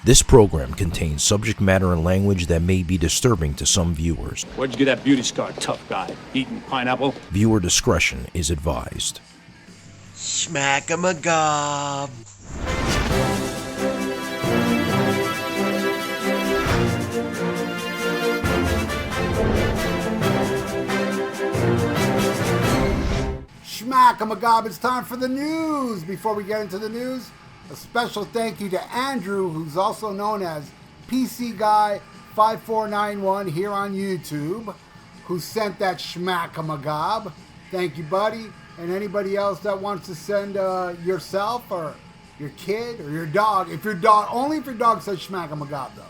This program contains subject matter and language that may be disturbing to some viewers. Where'd you get that beauty scar, tough guy? Eating pineapple? Viewer discretion is advised. SHMACKEMAGOB. SHMACKEMAGOB, it's time for the news. Before we get into the news, a special thank you to Andrew, who's also known as PC Guy 5491 here on YouTube, who sent that SHMACKEMAGOB. Thank you, buddy. And anybody else that wants to send yourself or your kid or your dog, only if your dog says SHMACKEMAGOB though,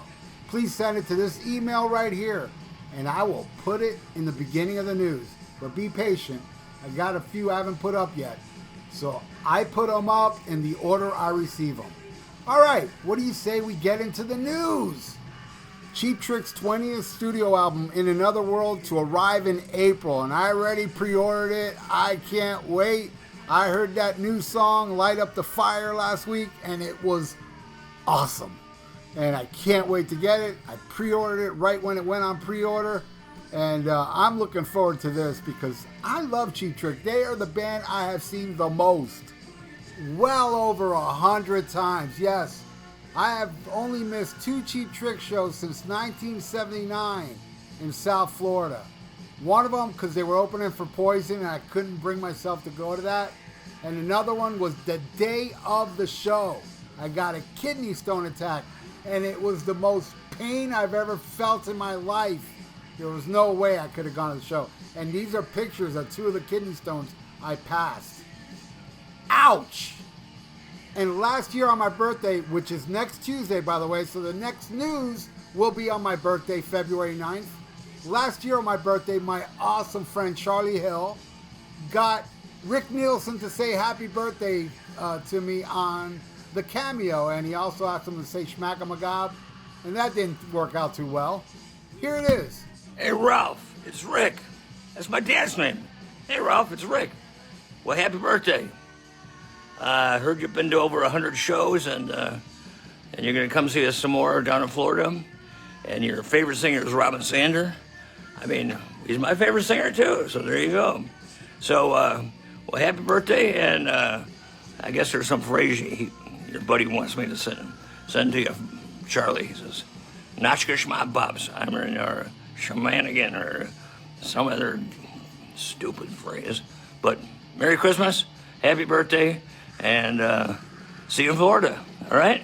please send it to this email right here, and I will put it in the beginning of the news. But be patient. I got a few I haven't put up yet. So I put them up in the order I receive them. All right, what do you say we get into the news? Cheap Trick's 20th studio album, In Another World, to arrive in April. And I already pre-ordered it. I can't wait. I heard that new song, Light Up the Fire, last week, and it was awesome. And I can't wait to get it. I pre-ordered it right when it went on pre-order. And I'm looking forward to this because I love Cheap Trick. They are the band I have seen the most. Well over 100 times. Yes, I have only missed 2 Cheap Trick shows since 1979 in South Florida. One of them because they were opening for Poison and I couldn't bring myself to go to that. And another one was the day of the show. I got a kidney stone attack and it was the most pain I've ever felt in my life. There was no way I could have gone to the show. And these are pictures of 2 of the kidney stones I passed. Ouch! And last year on my birthday, which is next Tuesday, by the way, so the next news will be on my birthday, February 9th. Last year on my birthday, my awesome friend Charlie Hill got Rick Nielsen to say happy birthday to me on the Cameo. And he also asked him to say SHMACKEMAGOB. And that didn't work out too well. Here it is. Hey, Ralph, it's Rick. That's my dad's name. Hey, Ralph, it's Rick. Well, happy birthday. I heard you've been to over 100 shows, and you're going to come see us some more down in Florida. And your favorite singer is Robin Sander. I mean, he's my favorite singer, too, so there you go. So, well, happy birthday, and I guess there's some phrase your buddy wants me to send to you, Charlie. He says, Notchka Schma Bobs, I'm in our shenanigan or some other stupid phrase. But Merry Christmas, happy birthday, and see you in Florida, all right?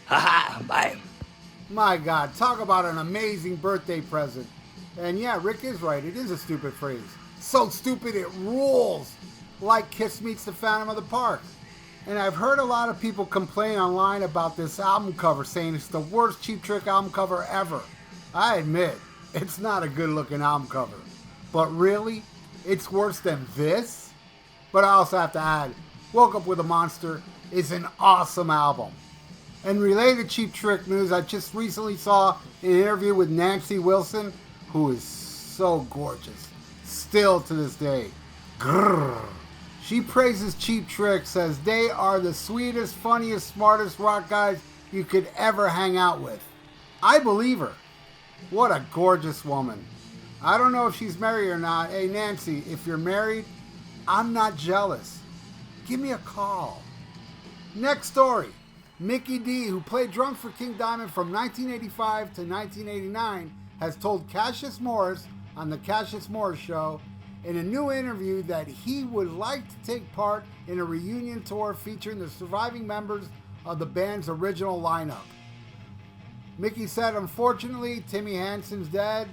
Ha-ha, bye. My God, talk about an amazing birthday present. And yeah, Rick is right, it is a stupid phrase. So stupid it rules, like Kiss Meets the Phantom of the Park. And I've heard a lot of people complain online about this album cover, saying it's the worst Cheap Trick album cover ever. I admit, it's not a good looking album cover. But really, it's worse than this? But I also have to add, Woke Up With a Monster is an awesome album. And related Cheap Trick news, I just recently saw an interview with Nancy Wilson, who is so gorgeous, still to this day. Grrr. She praises Cheap Trick, says they are the sweetest, funniest, smartest rock guys you could ever hang out with. I believe her. What a gorgeous woman. I don't know if she's married or not. Hey, Nancy, if you're married, I'm not jealous. Give me a call. Next story. Mikkey D, who played drums for King Diamond from 1985 to 1989, has told Cassius Morris on the Cassius Morris Show in a new interview that he would like to take part in a reunion tour featuring the surviving members of the band's original lineup. Mikkey said, unfortunately, Timmy Hansen's dead,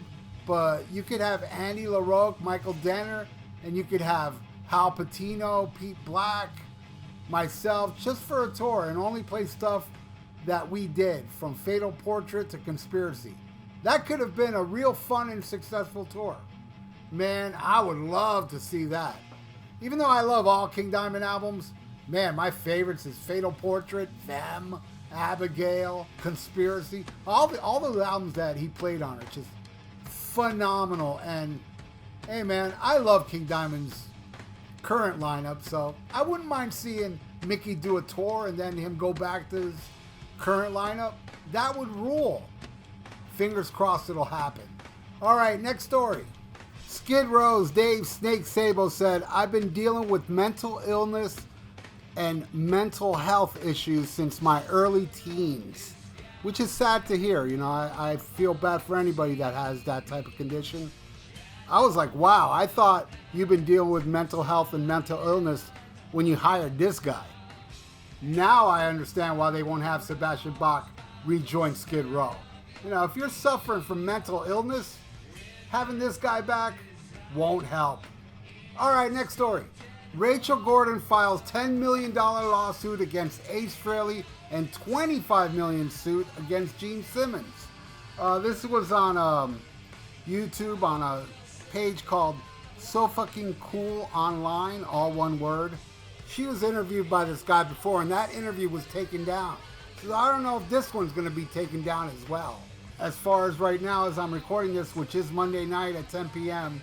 but you could have Andy LaRocque, Michael Denner, and you could have Hal Patino, Pete Black, myself, just for a tour and only play stuff that we did, from Fatal Portrait to Conspiracy. That could have been a real fun and successful tour. Man, I would love to see that. Even though I love all King Diamond albums, man, my favorites is Fatal Portrait, Them, Abigail, Conspiracy. All the albums that he played on are just phenomenal. And hey man, I love King Diamond's current lineup, so I wouldn't mind seeing Mikkey do a tour and then him go back to his current lineup, that would rule. Fingers crossed it'll happen. All right, next story. Skid Row's Dave Snake Sabo said, I've been dealing with mental illness and mental health issues since my early teens, which is sad to hear. You know, I feel bad for anybody that has that type of condition. I was like, wow, I thought you've been dealing with mental health and mental illness when you hired this guy. Now I understand why they won't have Sebastian Bach rejoin Skid Row. You know, if you're suffering from mental illness, having this guy back won't help. All right, next story. Rachael Gordon files $10 million lawsuit against Ace Frehley and $25 million suit against Gene Simmons. This was on YouTube on a page called So Fucking Cool Online, all one word. She was interviewed by this guy before, and that interview was taken down. So I don't know if this one's going to be taken down as well. As far as right now, as I'm recording this, which is Monday night at 10 p.m.,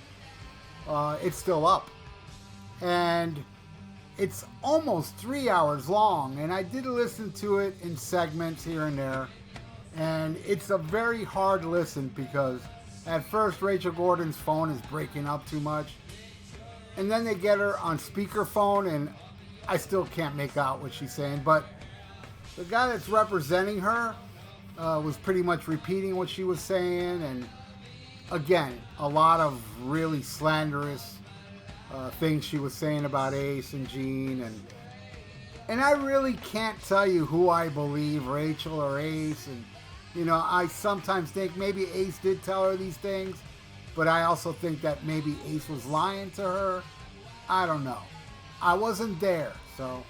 it's still up. And it's almost 3 hours long, and I did listen to it in segments here and there. And it's a very hard listen because at first Rachael Gordon's phone is breaking up too much. And then they get her on speakerphone, and I still can't make out what she's saying. But the guy that's representing her was pretty much repeating what she was saying, and again, a lot of really slanderous things she was saying about Ace and Gene, and I really can't tell you who I believe, Rachel or Ace. And you know, I sometimes think maybe Ace did tell her these things, but I also think that maybe Ace was lying to her. I don't know. I wasn't there, so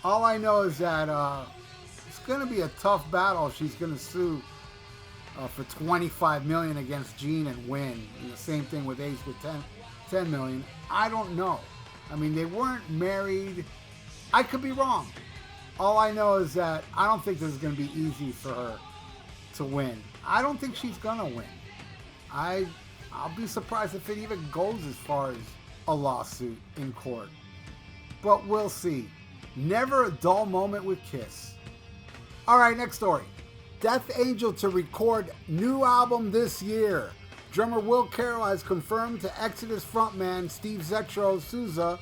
all I know is that it's going to be a tough battle if she's going to sue for $25 million against Gene and win. And the same thing with Ace with $10 million. I don't know. I mean, they weren't married. I could be wrong. All I know is that I don't think this is going to be easy for her to win. I don't think she's going to win. I'll be surprised if it even goes as far as a lawsuit in court. But we'll see. Never a dull moment with Kiss. All right, next story. Death Angel to record new album this year. Drummer Will Carroll has confirmed to Exodus frontman Steve Zetro Souza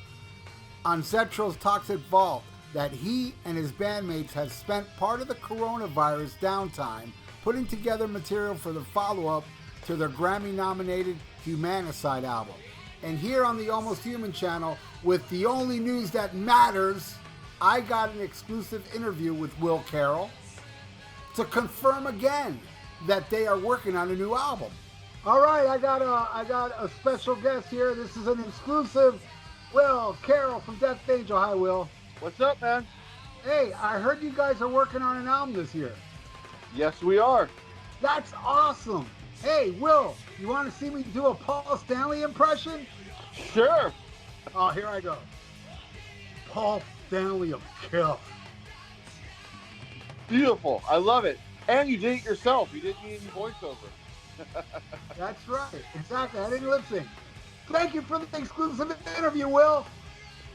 on Zetro's Toxic Vault that he and his bandmates have spent part of the coronavirus downtime putting together material for the follow-up to their Grammy-nominated Humanicide album. And here on the Almost Human channel, with the only news that matters, I got an exclusive interview with Will Carroll to confirm again that they are working on a new album. All right, I got a special guest here. This is an exclusive. Will Carroll from Death Angel. Hi, Will. What's up, man? Hey, I heard you guys are working on an album this year. Yes, we are. That's awesome. Hey, Will, you want to see me do a Paul Stanley impression? Sure. Oh, here I go. Paul Stanley of Kill. Beautiful. I love it. And you did it yourself. You didn't need any voiceover. That's right. Exactly. I didn't lip sync. Thank you for the exclusive interview, Will.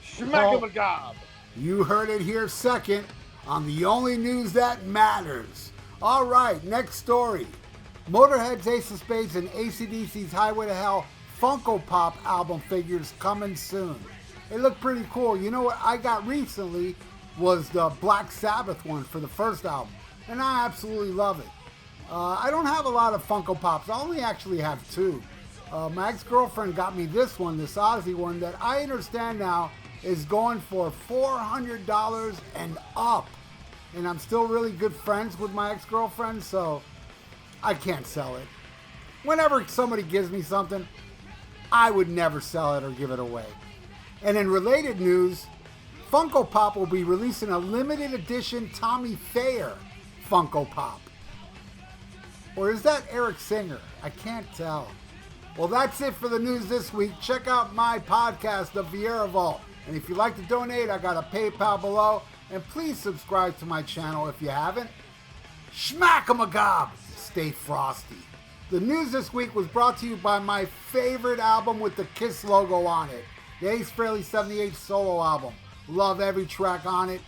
SHMACKEMAGOB. You heard it here second on the only news that matters. All right, next story. Motorhead's Ace of Spades and AC/DC's Highway to Hell Funko Pop album figures coming soon. They look pretty cool. You know what I got recently was the Black Sabbath one for the first album, and I absolutely love it. I don't have a lot of Funko Pops. I only actually have two. My ex-girlfriend got me this one, this Ozzy one, that I understand now is going for $400 and up. And I'm still really good friends with my ex-girlfriend, so I can't sell it. Whenever somebody gives me something, I would never sell it or give it away. And in related news, Funko Pop will be releasing a limited edition Tommy Thayer Funko Pop. Or is that Eric Singer? I can't tell. Well, that's it for the news this week. Check out my podcast, The VIERA Vault. And if you'd like to donate, I got a PayPal below. And please subscribe to my channel if you haven't. SHMACKEMAGOB! Stay frosty. The news this week was brought to you by my favorite album with the Kiss logo on it. The Ace Frehley 78 solo album. Love every track on it.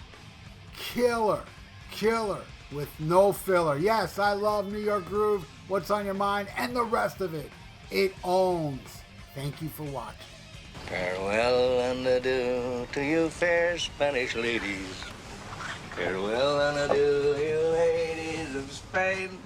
Killer. Killer. with no filler. Yes, I love New York Groove, What's on Your Mind, and the rest of it. It owns. Thank you for watching. Farewell and adieu to you fair Spanish ladies. Farewell and adieu, you ladies of Spain.